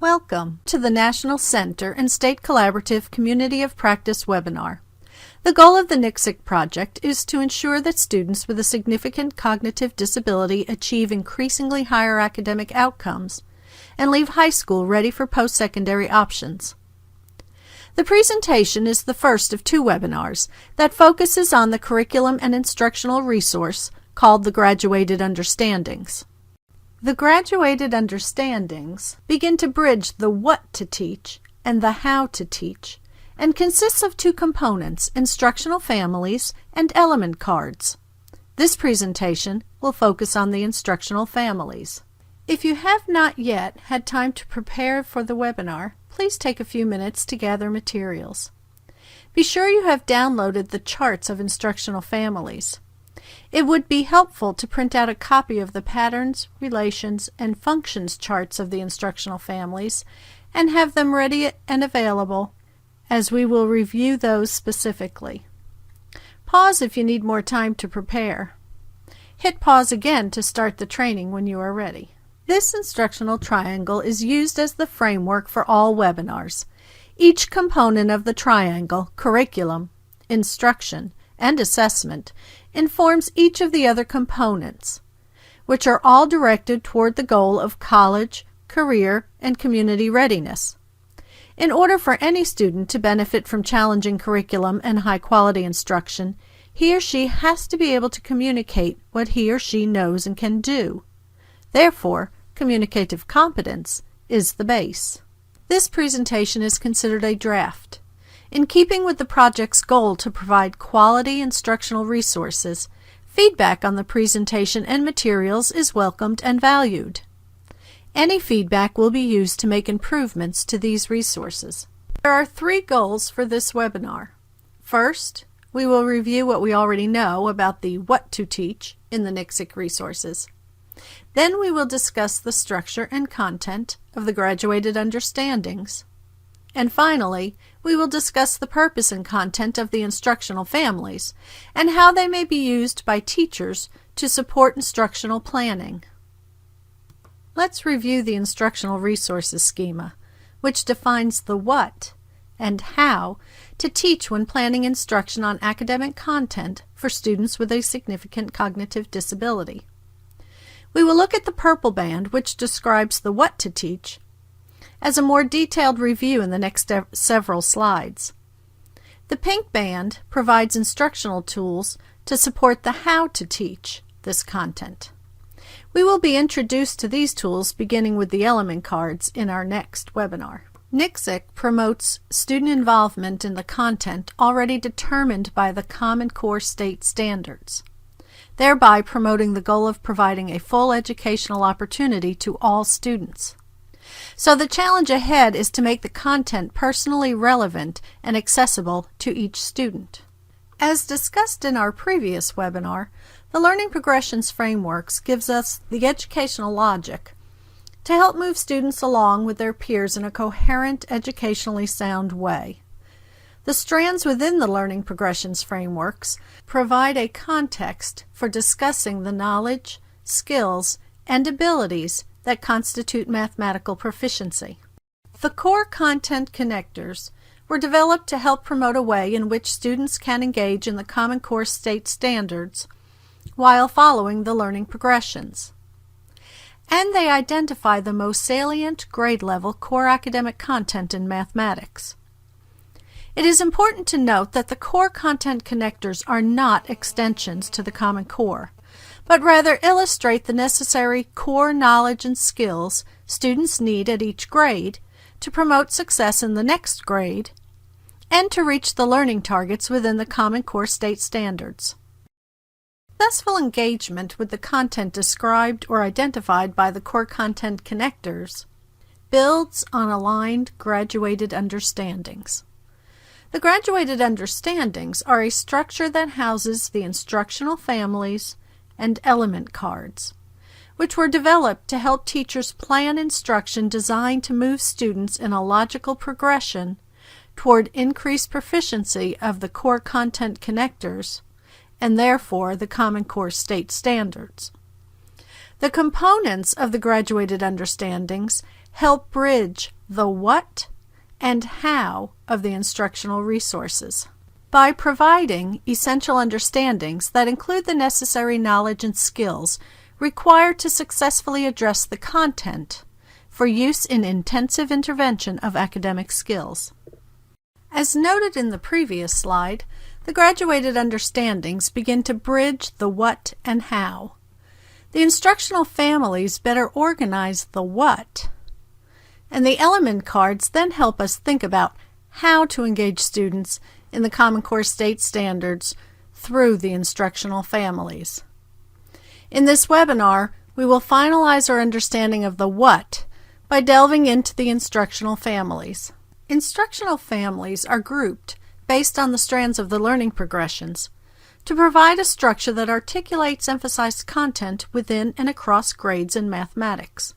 Welcome to the National Center and State Collaborative Community of Practice webinar. The goal of the NCSIC project is to ensure that students with a significant cognitive disability achieve increasingly higher academic outcomes and leave high school ready for post-secondary options. The presentation is the first of two webinars that focuses on the curriculum and instructional resource called the Graduated Understandings. The Graduated Understandings begin to bridge the what to teach and the how to teach, and consists of two components, Instructional Families and Element Cards. This presentation will focus on the Instructional Families. If you have not yet had time to prepare for the webinar, please take a few minutes to gather materials. Be sure you have downloaded the charts of Instructional Families. It would be helpful to print out a copy of the patterns, relations, and functions charts of the Instructional Families and have them ready and available, as we will review those specifically. Pause if you need more time to prepare. Hit pause again to start the training when you are ready. This instructional triangle is used as the framework for all webinars. Each component of the triangle, curriculum, instruction, and assessment, informs each of the other components, which are all directed toward the goal of college, career, and community readiness. In order for any student to benefit from challenging curriculum and high-quality instruction, he or she has to be able to communicate what he or she knows and can do. Therefore, communicative competence is the base. This presentation is considered a draft. In keeping with the project's goal to provide quality instructional resources, feedback on the presentation and materials is welcomed and valued. Any feedback will be used to make improvements to these resources. There are three goals for this webinar. First, we will review what we already know about the what to teach in the NCSIC resources. Then we will discuss the structure and content of the Graduated Understandings. And finally, we will discuss the purpose and content of the Instructional Families and how they may be used by teachers to support instructional planning. Let's review the Instructional Resources Schema, which defines the what and how to teach when planning instruction on academic content for students with a significant cognitive disability. We will look at the purple band, which describes the what to teach, as a more detailed review in the next several slides. The pink band provides instructional tools to support the how to teach this content. We will be introduced to these tools beginning with the element cards in our next webinar. NCSIC promotes student involvement in the content already determined by the Common Core state standards, thereby promoting the goal of providing a full educational opportunity to all students. So the challenge ahead is to make the content personally relevant and accessible to each student. As discussed in our previous webinar, the Learning Progressions Frameworks gives us the educational logic to help move students along with their peers in a coherent, educationally sound way. The strands within the Learning Progressions Frameworks provide a context for discussing the knowledge, skills, and abilities that constitute mathematical proficiency. The core content connectors were developed to help promote a way in which students can engage in the Common Core state standards while following the learning progressions. And they identify the most salient grade-level core academic content in mathematics. It is important to note that the core content connectors are not extensions to the Common Core, but rather illustrate the necessary core knowledge and skills students need at each grade to promote success in the next grade and to reach the learning targets within the Common Core state standards. Successful engagement with the content described or identified by the core content connectors builds on aligned graduated understandings. The graduated understandings are a structure that houses the instructional families and element cards, which were developed to help teachers plan instruction designed to move students in a logical progression toward increased proficiency of the core content connectors and therefore the Common Core state standards. The components of the graduated understandings help bridge the what and how of the instructional resources. By providing essential understandings that include the necessary knowledge and skills required to successfully address the content for use in intensive intervention of academic skills. As noted in the previous slide, the graduated understandings begin to bridge the what and how. The instructional families better organize the what, and the element cards then help us think about how to engage students in the Common Core State Standards through the instructional families. In this webinar, we will finalize our understanding of the what by delving into the instructional families. Instructional families are grouped based on the strands of the learning progressions to provide a structure that articulates emphasized content within and across grades in mathematics.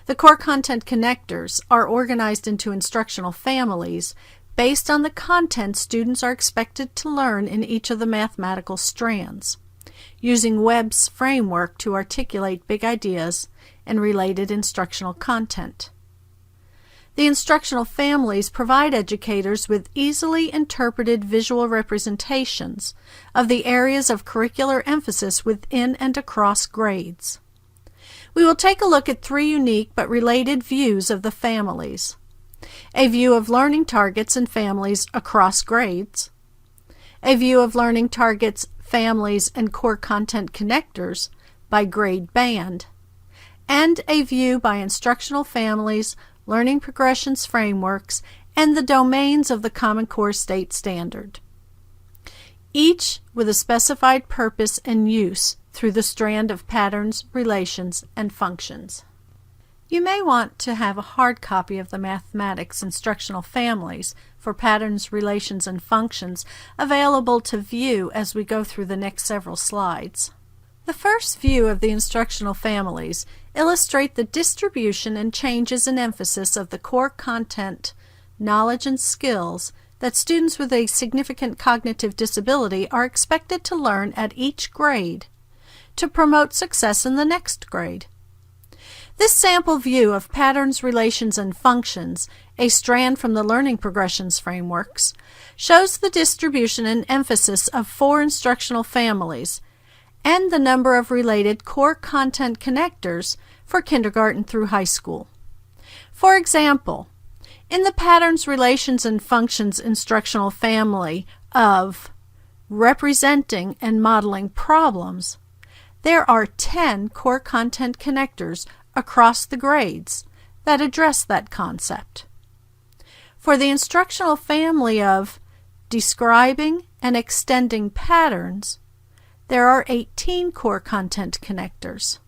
The core content connectors are organized into instructional families based on the content students are expected to learn in each of the mathematical strands, using Webb's framework to articulate big ideas and related instructional content. The instructional families provide educators with easily interpreted visual representations of the areas of curricular emphasis within and across grades. We will take a look at three unique but related views of the families: a view of learning targets and families across grades, a view of learning targets, families, and core content connectors by grade band, and a view by instructional families, learning progressions frameworks, and the domains of the Common Core State Standard, each with a specified purpose and use through the strand of patterns, relations, and functions. You may want to have a hard copy of the Mathematics Instructional Families for Patterns, Relations, and Functions available to view as we go through the next several slides. The first view of the instructional families illustrate the distribution and changes in emphasis of the core content, knowledge, and skills that students with a significant cognitive disability are expected to learn at each grade to promote success in the next grade. This sample view of patterns, relations, and functions, a strand from the learning progressions frameworks, shows the distribution and emphasis of 4 instructional families and the number of related core content connectors for kindergarten through high school. For example, in the patterns, relations, and functions instructional family of representing and modeling problems, there are 10 core content connectors across the grades that address that concept. For the instructional family of describing and extending patterns, there are 18 core content connectors.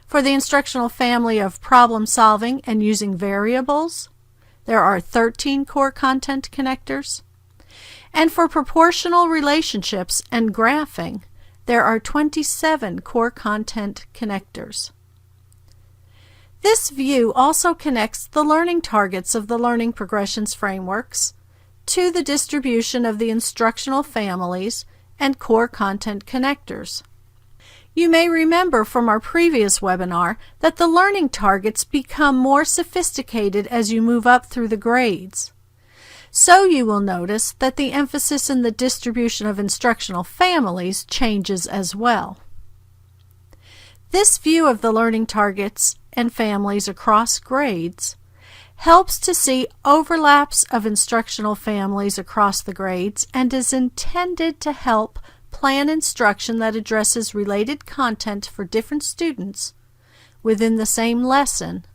For the instructional family of problem solving and using variables, there are 13 core content connectors. And for proportional relationships and graphing, there are 27 core content connectors. This view also connects the learning targets of the learning progressions frameworks to the distribution of the instructional families and core content connectors. You may remember from our previous webinar that the learning targets become more sophisticated as you move up through the grades. So you will notice that the emphasis in the distribution of instructional families changes as well. This view of the learning targets and families across grades helps to see overlaps of instructional families across the grades and is intended to help plan instruction that addresses related content for different students within the same lesson,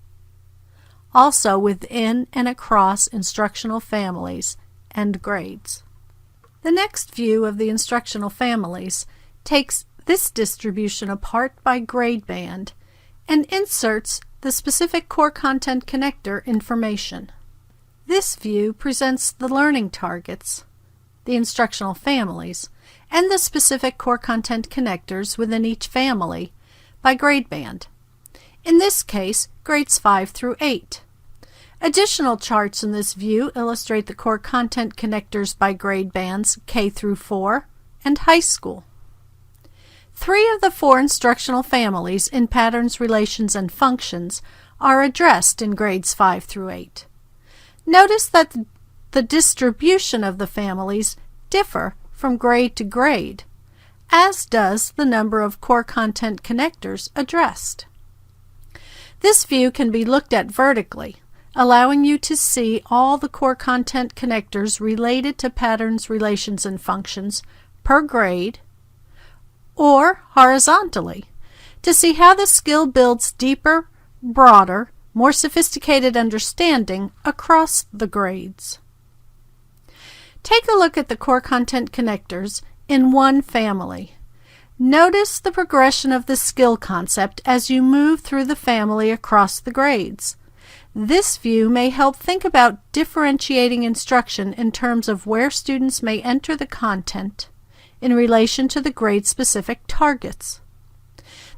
also within and across instructional families and grades. The next view of the instructional families takes this distribution apart by grade band and inserts the specific core content connector information. This view presents the learning targets, the instructional families, and the specific core content connectors within each family by grade band. In this case, grades 5 through 8. Additional charts in this view illustrate the core content connectors by grade bands K through 4 and high school. 3 of the 4 instructional families in patterns, relations, and functions are addressed in grades 5 through 8. Notice that the distribution of the families differ from grade to grade, as does the number of core content connectors addressed. This view can be looked at vertically, allowing you to see all the core content connectors related to patterns, relations, and functions per grade, or horizontally, to see how the skill builds deeper, broader, more sophisticated understanding across the grades. Take a look at the core content connectors in one family. Notice the progression of the skill concept as you move through the family across the grades. This view may help think about differentiating instruction in terms of where students may enter the content in relation to the grade-specific targets.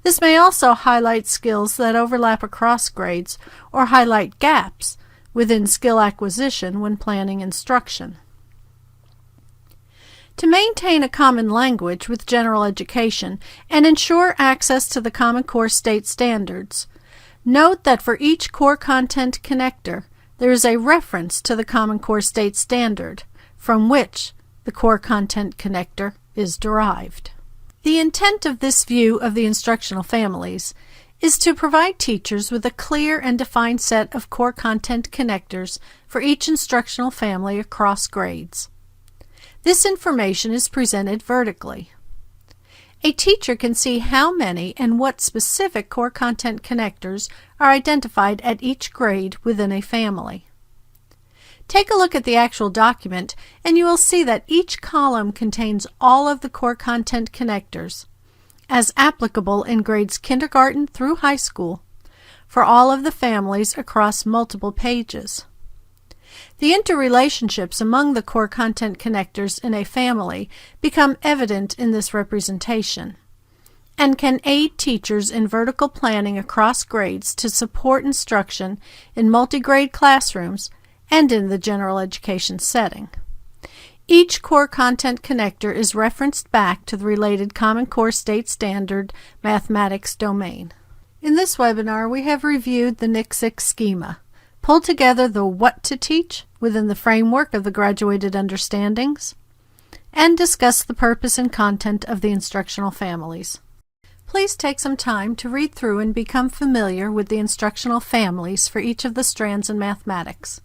This may also highlight skills that overlap across grades or highlight gaps within skill acquisition when planning instruction. To maintain a common language with general education and ensure access to the Common Core state standards, note that for each core content connector, there is a reference to the Common Core state standard from which the core content connector is derived. The intent of this view of the instructional families is to provide teachers with a clear and defined set of core content connectors for each instructional family across grades. This information is presented vertically. A teacher can see how many and what specific core content connectors are identified at each grade within a family. Take a look at the actual document and you will see that each column contains all of the core content connectors, as applicable in grades kindergarten through high school, for all of the families across multiple pages. The interrelationships among the core content connectors in a family become evident in this representation and can aid teachers in vertical planning across grades to support instruction in multi-grade classrooms and in the general education setting. Each core content connector is referenced back to the related Common Core State Standard mathematics domain. In this webinar, we have reviewed the NCSIC schema, pulled together the what to teach within the framework of the graduated understandings, and discussed the purpose and content of the instructional families. Please take some time to read through and become familiar with the instructional families for each of the strands in mathematics.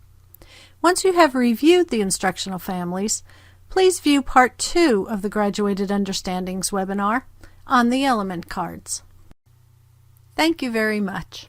Once you have reviewed the instructional families, please view Part 2 of the Graduated Understandings webinar on the element cards. Thank you very much.